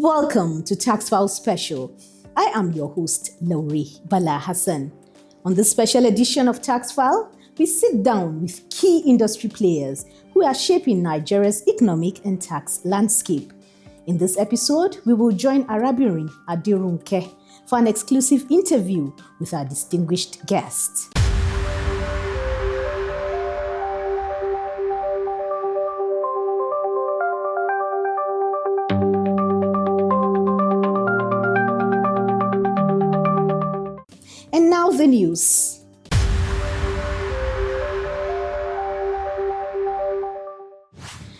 Welcome to Tax File Special. I am your host, Lauri Bala Hassan. On this special edition of Tax File, we sit down with key industry players who are shaping Nigeria's economic and tax landscape. In this episode, we will join Arabirin Adirunke for an exclusive interview with our distinguished guest. And now the news.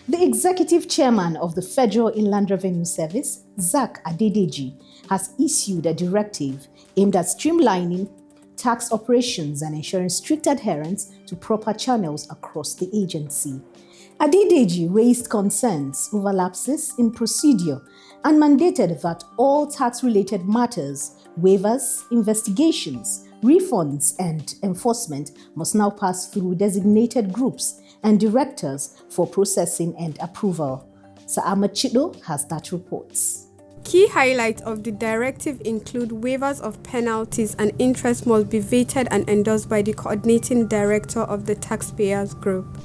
The executive chairman of the Federal Inland Revenue Service, Zak Adedeji, has issued a directive aimed at streamlining tax operations and ensuring strict adherence to proper channels across the agency. Adedeji raised concerns over lapses in procedure and mandated that all tax-related matters, waivers, investigations, refunds, and enforcement must now pass through designated groups and directors for processing and approval. Sir Ahmed Chido has that report. Key highlights of the directive include waivers of penalties and interest must be vetted and endorsed by the coordinating director of the taxpayers group.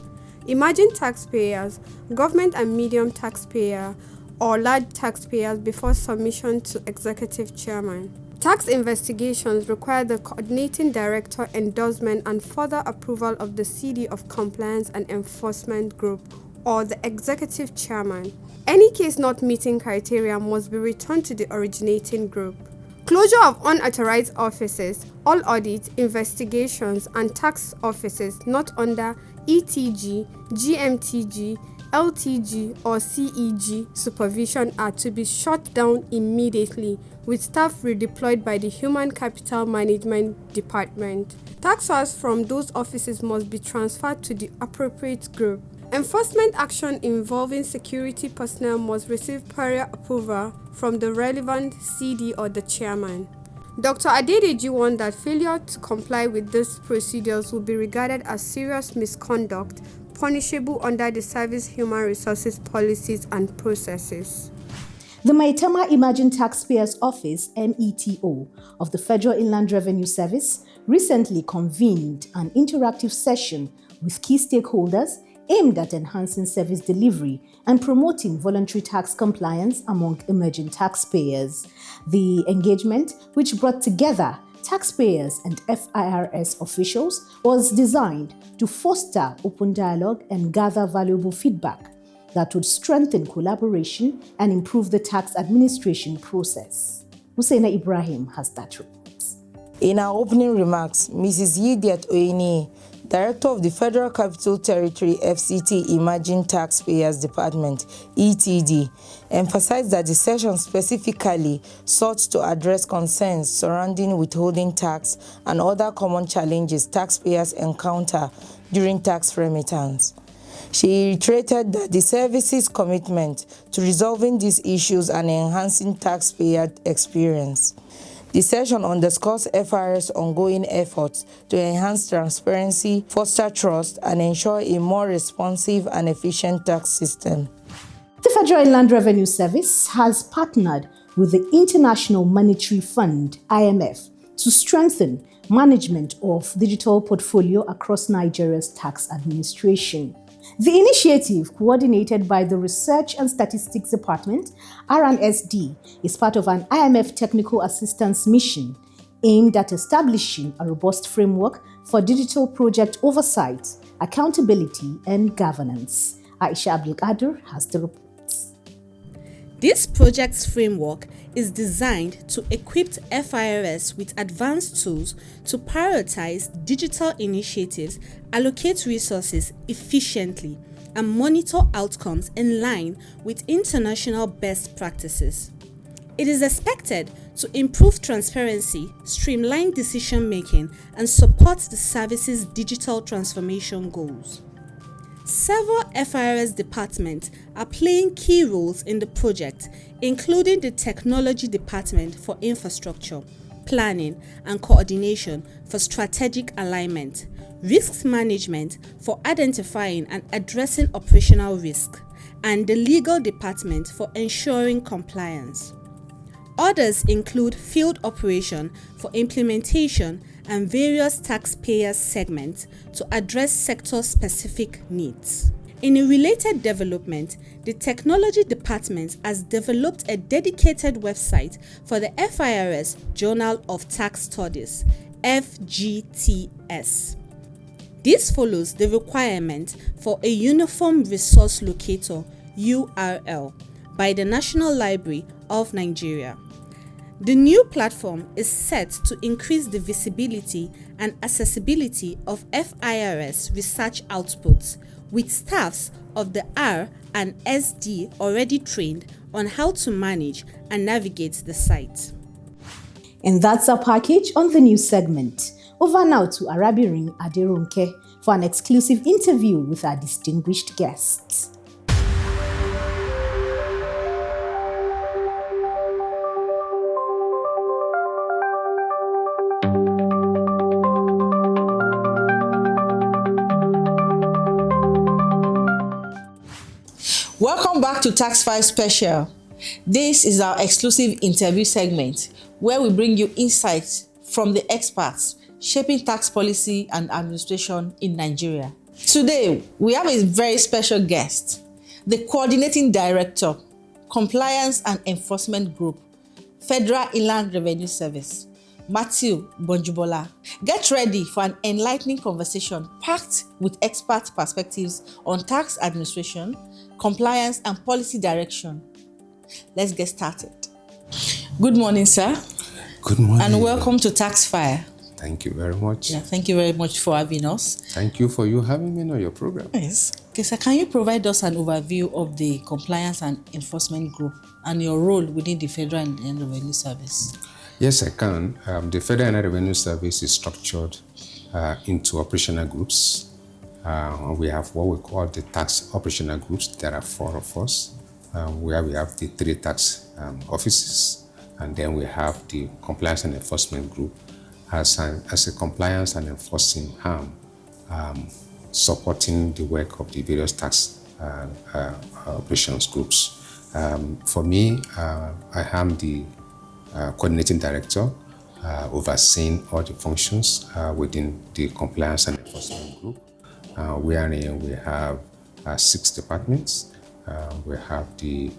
Imagine taxpayers, government and medium taxpayer, or large taxpayers before submission to executive chairman. Tax investigations require the coordinating director endorsement and further approval of the CD of Compliance and Enforcement Group or the executive chairman. Any case not meeting criteria must be returned to the originating group. Closure of unauthorized offices, all audit, investigations, and tax offices not under ETG, GMTG, LTG, or CEG supervision are to be shut down immediately, with staff redeployed by the Human Capital Management Department. Tax files from those offices must be transferred to the appropriate group. Enforcement action involving security personnel must receive prior approval from the relevant CD or the chairman. Dr. Adedeji warned that failure to comply with these procedures will be regarded as serious misconduct, punishable under the Service Human Resources Policies and Processes. The Maitama Emerging Taxpayers Office, METO, of the Federal Inland Revenue Service recently convened an interactive session with key stakeholders aimed at enhancing service delivery and promoting voluntary tax compliance among emerging taxpayers. The engagement, which brought together taxpayers and FIRS officials, was designed to foster open dialogue and gather valuable feedback that would strengthen collaboration and improve the tax administration process. Husseina Ibrahim has that report. In her opening remarks, Mrs. Yidiat Oini, Director of the Federal Capital Territory FCT Emerging Taxpayers Department, ETD, emphasized that the session specifically sought to address concerns surrounding withholding tax and other common challenges taxpayers encounter during tax remittance. She reiterated that the service's commitment to resolving these issues and enhancing taxpayer experience. The session underscores FIR's ongoing efforts to enhance transparency, foster trust, and ensure a more responsive and efficient tax system. The Federal Inland Revenue Service has partnered with the International Monetary Fund, IMF, to strengthen management of digital portfolio across Nigeria's tax administration. The initiative, coordinated by the Research and Statistics Department, RNSD, is part of an IMF technical assistance mission aimed at establishing a robust framework for digital project oversight, accountability, and governance. Aisha Abdulkader has the reports. This project's framework is designed to equip FIRS with advanced tools to prioritize digital initiatives, allocate resources efficiently, and monitor outcomes in line with international best practices. It is expected to improve transparency, streamline decision-making, and support the service's digital transformation goals. Several FIRS departments are playing key roles in the project, including the Technology Department for Infrastructure, planning and coordination for strategic alignment, risks management for identifying and addressing operational risk, and the legal department for ensuring compliance. Others include field operation for implementation and various taxpayer segments to address sector-specific needs. In a related development, the Technology Department has developed a dedicated website for the FIRS Journal of Tax Studies, FGTS. This follows the requirement for a Uniform Resource Locator, URL, by the National Library of Nigeria. The new platform is set to increase the visibility and accessibility of FIRS research outputs, with staffs of the R and SD already trained on how to manage and navigate the site. And that's our package on the news segment. Over now to Arabirin Aderonke for an exclusive interview with our distinguished guests. Welcome back to Tax 5 Special. This is our exclusive interview segment where we bring you insights from the experts shaping tax policy and administration in Nigeria. Today, we have a very special guest, the Coordinating Director, Compliance and Enforcement Group, Federal Inland Revenue Service, Matthew Bonjubola. Get ready for an enlightening conversation packed with expert perspectives on tax administration, compliance, and policy direction. Let's get started. Good morning, sir. Good morning. And welcome to Tax Fire. Thank you very much. Yeah, thank you very much for having us. Thank you for having me on your program. Yes. Okay, sir, can you provide us an overview of the Compliance and Enforcement Group and your role within the Federal Inland Revenue Service? Yes, I can. The Federal Inland Revenue Service is structured into operational groups. We have what we call the tax operational groups. There are 4 of us, where we have the 3 tax offices, and then we have the Compliance and Enforcement Group as a compliance and enforcing arm, supporting the work of the various tax operations groups. For me, I am the coordinating director, overseeing all the functions within the Compliance and Enforcement Group. Wherein we have 6 departments. We have the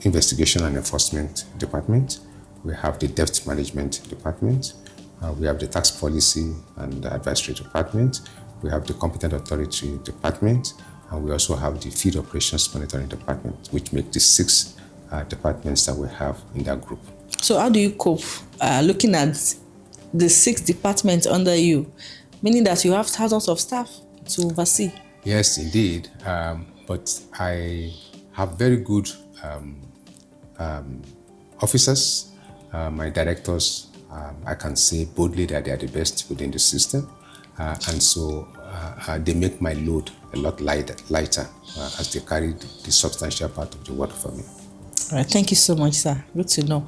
Investigation and Enforcement Department. We have the Debt Management Department. We have the Tax Policy and Advisory Department. We have the Competent Authority Department. And we also have the Field Operations Monitoring Department, which make the 6 departments that we have in that group. So how do you cope looking at the 6 departments under you, meaning that you have thousands of staff to oversee? Yes, indeed. But I have very good officers. My directors, I can say boldly that they are the best within the system. And so they make my load a lot lighter as they carry the substantial part of the work for me. All right, thank you so much, sir. Good to know.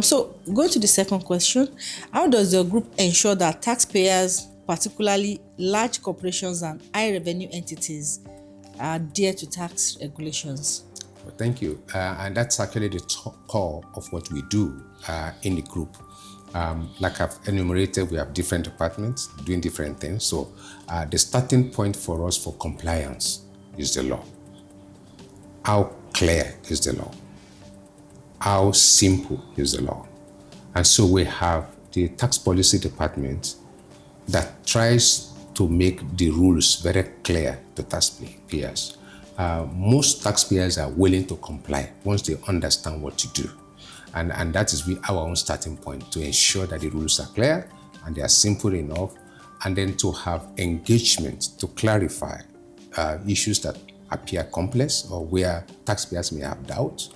So going to the second question, how does your group ensure that taxpayers, particularly large corporations and high revenue entities, adhere to tax regulations? Well, thank you. And that's actually the core of what we do in the group. Like I've enumerated, we have different departments doing different things. So the starting point for us for compliance is the law. How clear is the law? How simple is the law? And so we have the tax policy department that tries to make the rules very clear to taxpayers. Most taxpayers are willing to comply once they understand what to do. And that is our own starting point, to ensure that the rules are clear and they are simple enough, and then to have engagement to clarify issues that appear complex or where taxpayers may have doubts.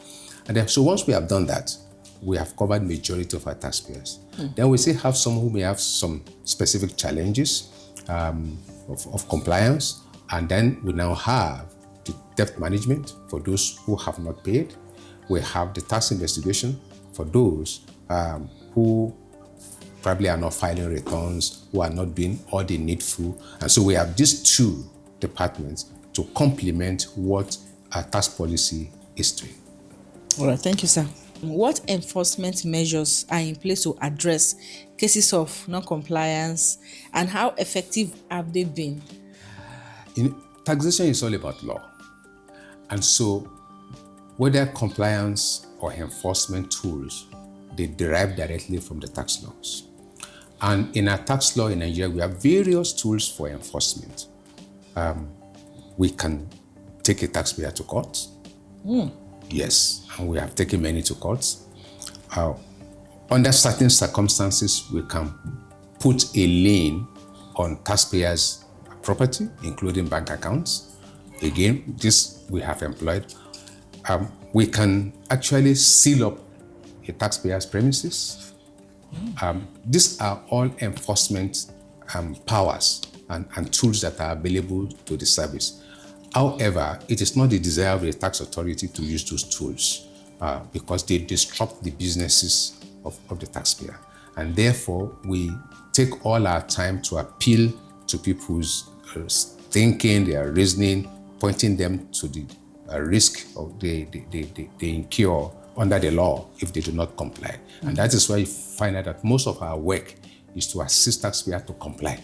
And then, so once we have done that, we have covered majority of our taxpayers. Then we still have some who may have some specific challenges of compliance. And then we now have the debt management for those who have not paid. We have the tax investigation for those who probably are not filing returns, who are not doing all the needful. And so we have these two departments to complement what our tax policy is doing. All right, thank you, sir. What enforcement measures are in place to address cases of non-compliance, and how effective have they been? Taxation is all about law. And so whether compliance or enforcement tools, they derive directly from the tax laws. And in our tax law in Nigeria, we have various tools for enforcement. We can take a taxpayer to court. Yes, and we have taken many to court. Under certain circumstances, we can put a lien on taxpayers' property, including bank accounts. Again, this we have employed. We can actually seal up a taxpayer's premises. These are all enforcement powers and tools that are available to the service. However, it is not the desire of the tax authority to use those tools because they disrupt the businesses of the taxpayer. And therefore, we take all our time to appeal to people's thinking, their reasoning, pointing them to the risk of they incur under the law if they do not comply. And that is why you find out that most of our work is to assist taxpayers to comply.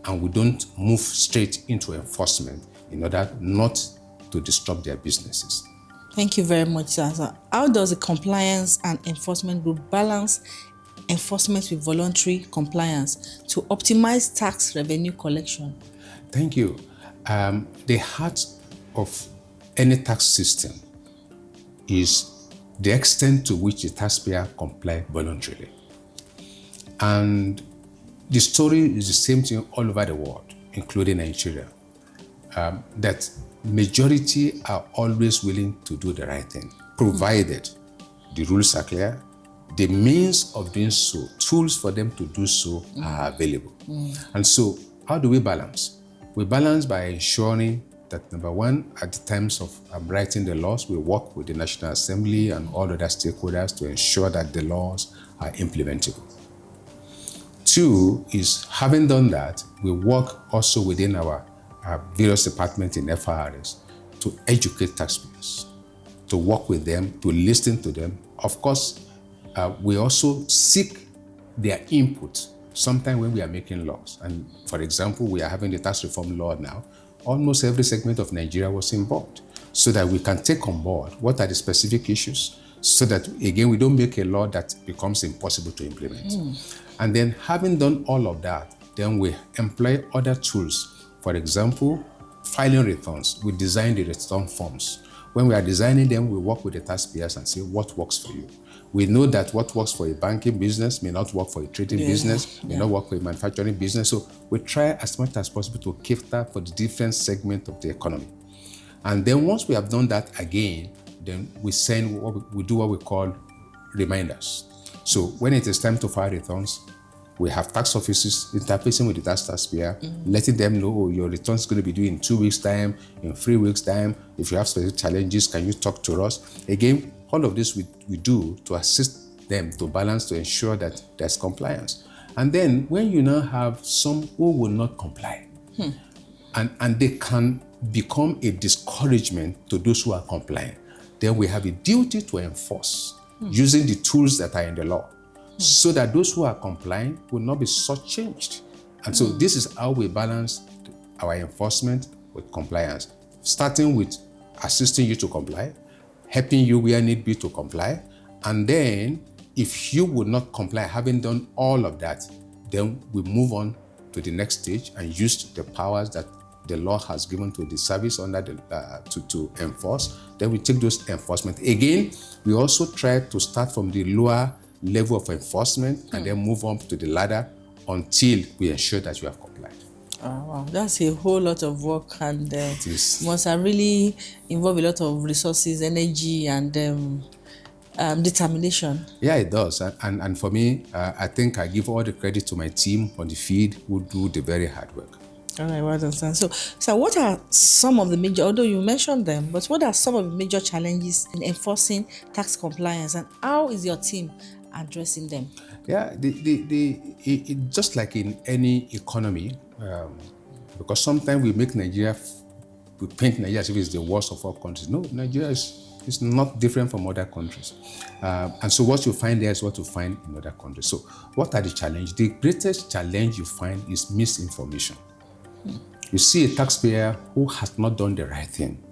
And we don't move straight into enforcement in order not to disrupt their businesses. Thank you very much, sir. How does the compliance and enforcement group balance enforcement with voluntary compliance to optimize tax revenue collection? Thank you. The heart of any tax system is the extent to which the taxpayer comply voluntarily. And the story is the same thing all over the world, including Nigeria, that majority are always willing to do the right thing, provided the rules are clear, the means of doing so, tools for them to do so are available. And so how do we balance? We balance by ensuring that, number one, at the times of writing the laws, we work with the National Assembly and all other stakeholders to ensure that the laws are implementable. Two is, having done that, we work also within our various departments in FRS to educate taxpayers, to work with them, to listen to them. Of course, we also seek their input sometimes when we are making laws. And for example, we are having the tax reform law now. Almost every segment of Nigeria was involved so that we can take on board what are the specific issues so that, again, we don't make a law that becomes impossible to implement. And then having done all of that, then we employ other tools. For example, filing returns. We design the return forms. When we are designing them, we work with the taxpayers and say what works for you. We know that what works for a banking business may not work for a trading business, may not work for a manufacturing business. So we try as much as possible to cater for the different segments of the economy. And then once we have done that again, then we do what we call reminders. So when it is time to file returns, we have tax offices interfacing with the taxpayer, letting them know, oh, your return is going to be due in 2 weeks' time, in 3 weeks' time. If you have specific challenges, can you talk to us? Again, all of this we do to assist them to balance, to ensure that there's compliance. And then when you now have some who will not comply, and they can become a discouragement to those who are compliant, then we have a duty to enforce using the tools that are in the law, so that those who are complying will not be shortchanged. And so this is how we balance our enforcement with compliance, starting with assisting you to comply, helping you where need be to comply, and then if you would not comply, having done all of that, then we move on to the next stage and use the powers that the law has given to the service under the to enforce. Then we take those enforcement. Again, we also try to start from the lower level of enforcement and then move on to the ladder until we ensure that you have complied. Wow, that's a whole lot of work, and must have really involve a lot of resources, energy, and determination. Yeah, it does. And for me, I think I give all the credit to my team on the field who do the very hard work. All right, well done, sir. So what are some of the major, although you mentioned them, but what are some of the major challenges in enforcing tax compliance, and how is your team addressing them? Yeah, just like in any economy, because sometimes we make Nigeria, we paint Nigeria as if it's the worst of all countries. No, Nigeria is not different from other countries. And so what you find there is what you find in other countries. So what are the challenges? The greatest challenge you find is misinformation. You see a taxpayer who has not done the right thing,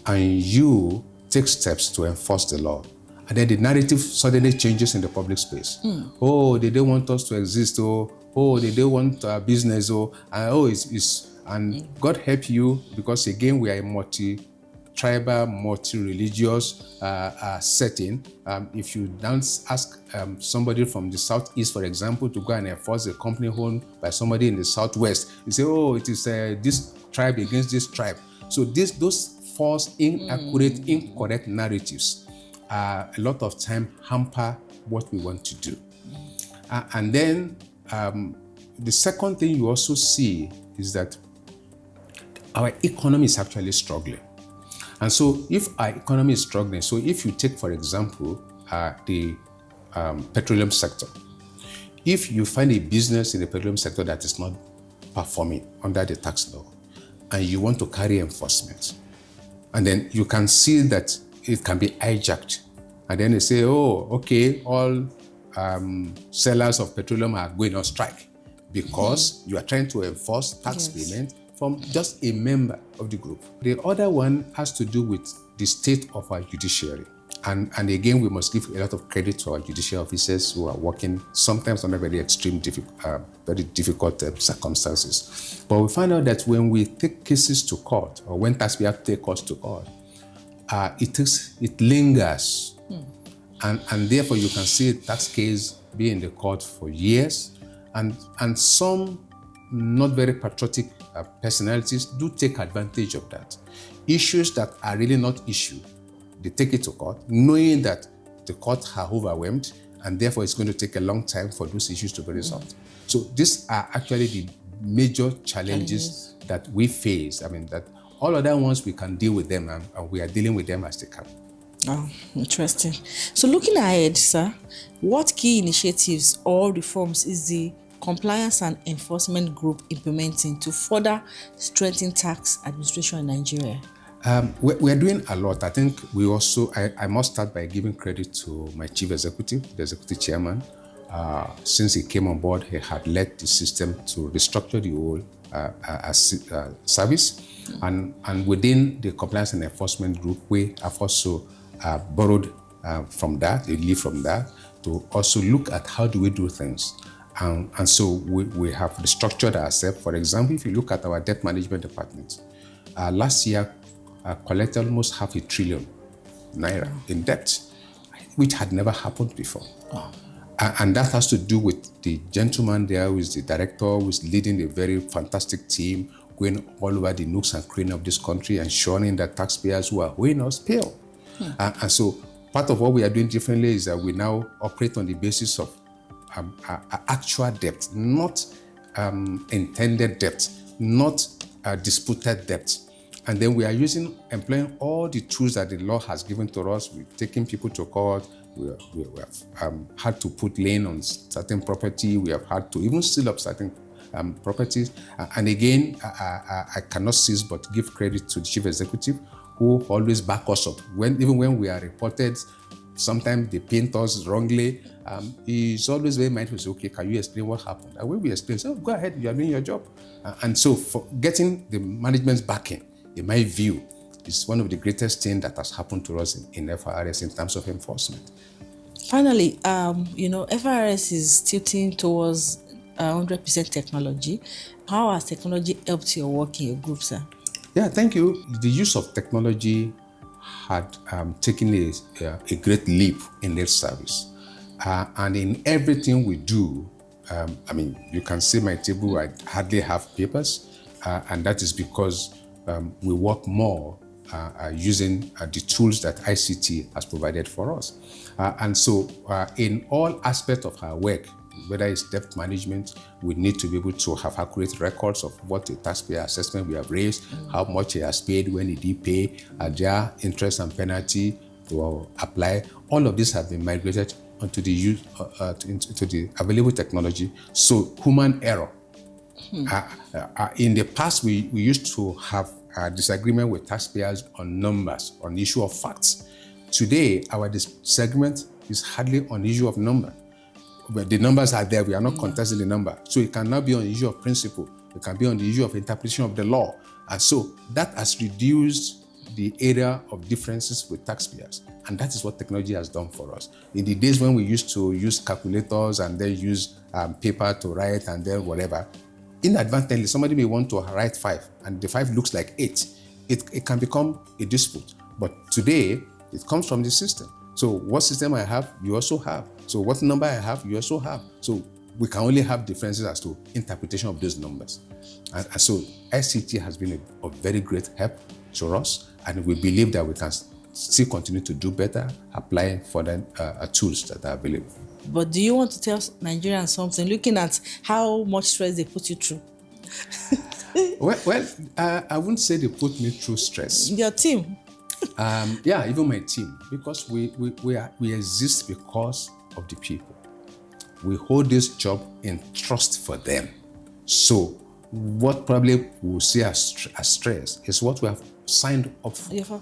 and you take steps to enforce the law. And then the narrative suddenly changes in the public space. Oh, they don't want us to exist. Oh, they don't want our business. And God help you, because again, we are a multi-tribal, multi-religious setting. If you ask somebody from the southeast, for example, to go and enforce a company owned by somebody in the southwest, you say, oh, it is this tribe against this tribe. So those false, inaccurate, incorrect narratives a lot of time hamper what we want to do. And then the second thing you also see is that our economy is actually struggling. And so if our economy is struggling, so if you take, for example, the petroleum sector, if you find a business in the petroleum sector that is not performing under the tax law, and you want to carry enforcement, and then you can see that it can be hijacked. And then they say, oh, okay, all sellers of petroleum are going on strike because you are trying to enforce tax payment from just a member of the group. The other one has to do with the state of our judiciary. And again, we must give a lot of credit to our judicial officers who are working sometimes under very extreme, very difficult circumstances. But we find out that when we take cases to court, or when taxpayers take us to court, it lingers. And therefore you can see a tax case be in the court for years, and some not very patriotic personalities do take advantage of that. Issues that are really not issued, they take it to court, knowing that the court are overwhelmed, and therefore it's going to take a long time for those issues to be resolved. So these are actually the major challenges that we face. I mean, that all other ones we can deal with them, and we are dealing with them as they come. Oh, interesting. So looking ahead, sir, what key initiatives or reforms is the Compliance and Enforcement Group implementing to further strengthen tax administration in Nigeria? We are doing a lot. I think we also, I must start by giving credit to my chief executive, the executive chairman. Since he came on board, he had led the system to restructure the whole service. And within the Compliance and Enforcement Group, we have also borrowed from that, a leaf from that, to also look at how do we do things. And so we have restructured ourselves. For example, if you look at our debt management department, last year collected almost 500 billion naira in debt, which had never happened before. And that has to do with the gentleman there who is the director, who is leading a very fantastic team, going all over the nooks and crannies of this country, ensuring that taxpayers who are owing us pay. And so part of what we are doing differently is that we now operate on the basis of actual debt, not intended debt, not disputed debt. And then we are employing all the tools that the law has given to us. We're taking people to court. We have had to put lien on certain property. We have had to even seal up certain properties. And again, I cannot cease but give credit to the chief executive, who always back us up. Even when we are reported, sometimes they paint us wrongly. He's always very mindful. Say, okay, can you explain what happened? And when we explain, say, oh, go ahead, you are doing your job. And so for getting the management's backing, in my view, is one of the greatest things that has happened to us in FRS in terms of enforcement. Finally, FRS is tilting towards 100% technology. How has technology helped your work in your group, sir? Yeah, thank you. The use of technology had taken a great leap in their service. And in everything we do, you can see my table, I hardly have papers, and that is because we work more using the tools that ICT has provided for us. And so in all aspects of our work, whether it's debt management, we need to be able to have accurate records of what the taxpayer assessment we have raised, how much he has paid, when did he pay, are there interest and penalty to apply. All of this have been migrated onto the use into the available technology. So human error. In the past, we used to have a disagreement with taxpayers on numbers, on the issue of facts. Today, our disagreement is hardly on the issue of number. But the numbers are there. We are not contesting the number. So it can now be on the issue of principle. It can be on the issue of interpretation of the law. And so that has reduced the area of differences with taxpayers. And that is what technology has done for us. In the days when we used to use calculators and then use paper to write and then whatever, inadvertently, somebody may want to write 5 and the 5 looks like 8. It can become a dispute. But today, it comes from the system. So what system I have, you also have. So what number I have, you also have. So we can only have differences as to interpretation of those numbers. And so ICT has been a very great help to us, and we believe that we can still continue to do better, applying further tools that are available. But do you want to tell Nigerians something, looking at how much stress they put you through? Well, I wouldn't say they put me through stress. Your team? Yeah, even my team, because we exist because of the people. We hold this job in trust for them. So what probably we'll see as stress is what we have signed up for. Yeah.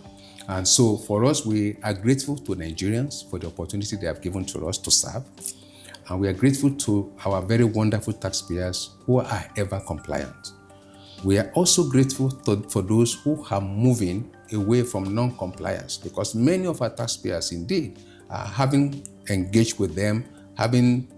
And so for us, we are grateful to Nigerians for the opportunity they have given to us to serve. And we are grateful to our very wonderful taxpayers who are ever compliant. We are also grateful for those who are moving away from non-compliance, because many of our taxpayers indeed, having engaged with them, having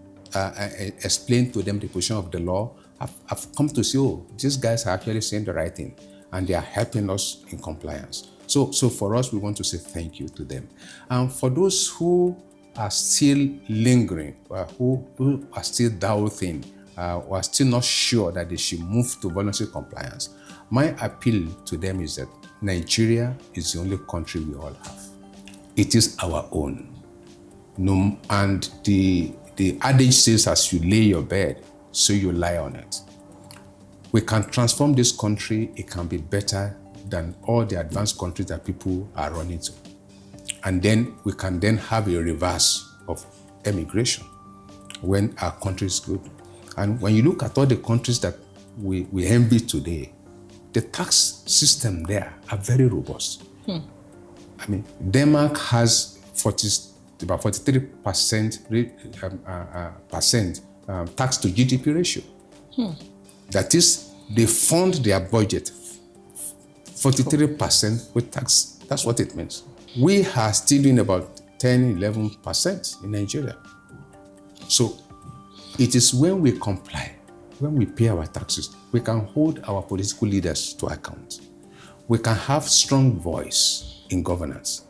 explained to them the position of the law, have come to see, oh, these guys are actually saying the right thing and they are helping us in compliance. So for us, we want to say thank you to them. And for those who are still lingering, who are still doubting, who are still not sure that they should move to voluntary compliance, my appeal to them is that Nigeria is the only country we all have. It is our own. And the adage says, as you lay your bed, so you lie on it. We can transform this country. It can be better than all the advanced countries that people are running to. And then we can then have a reverse of emigration when our country is good. And when you look at all the countries that we envy today, the tax system there are very robust. I mean, Denmark has about 43% tax to GDP ratio. That is, they fund their budget 43% with tax. That's what it means. We are still doing about 10-11% in Nigeria. So it is when we comply, when we pay our taxes, we can hold our political leaders to account. We can have strong voice in governance,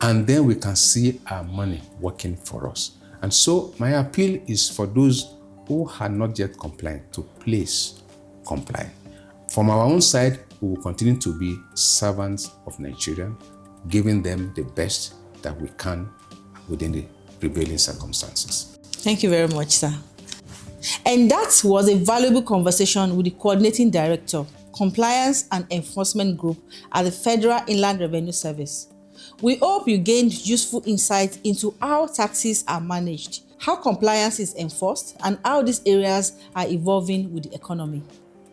and then we can see our money working for us. And so my appeal is for those who are not yet compliant to please comply. From our own side, we will continue to be servants of Nigeria, giving them the best that we can within the prevailing circumstances. Thank you very much, sir. And that was a valuable conversation with the Coordinating Director, Compliance and Enforcement Group at the Federal Inland Revenue Service. We hope you gained useful insight into how taxes are managed, how compliance is enforced, and how these areas are evolving with the economy.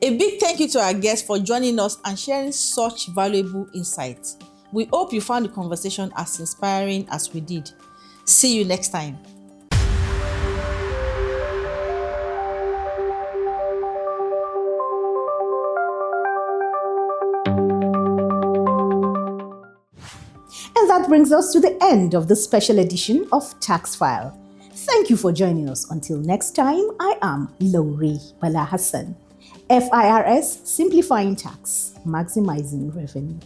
A big thank you to our guests for joining us and sharing such valuable insights. We hope you found the conversation as inspiring as we did. See you next time. And that brings us to the end of the special edition of Tax File. Thank you for joining us. Until next time, I am Lowry Bala Hassan. FIRS, simplifying tax, maximizing revenue.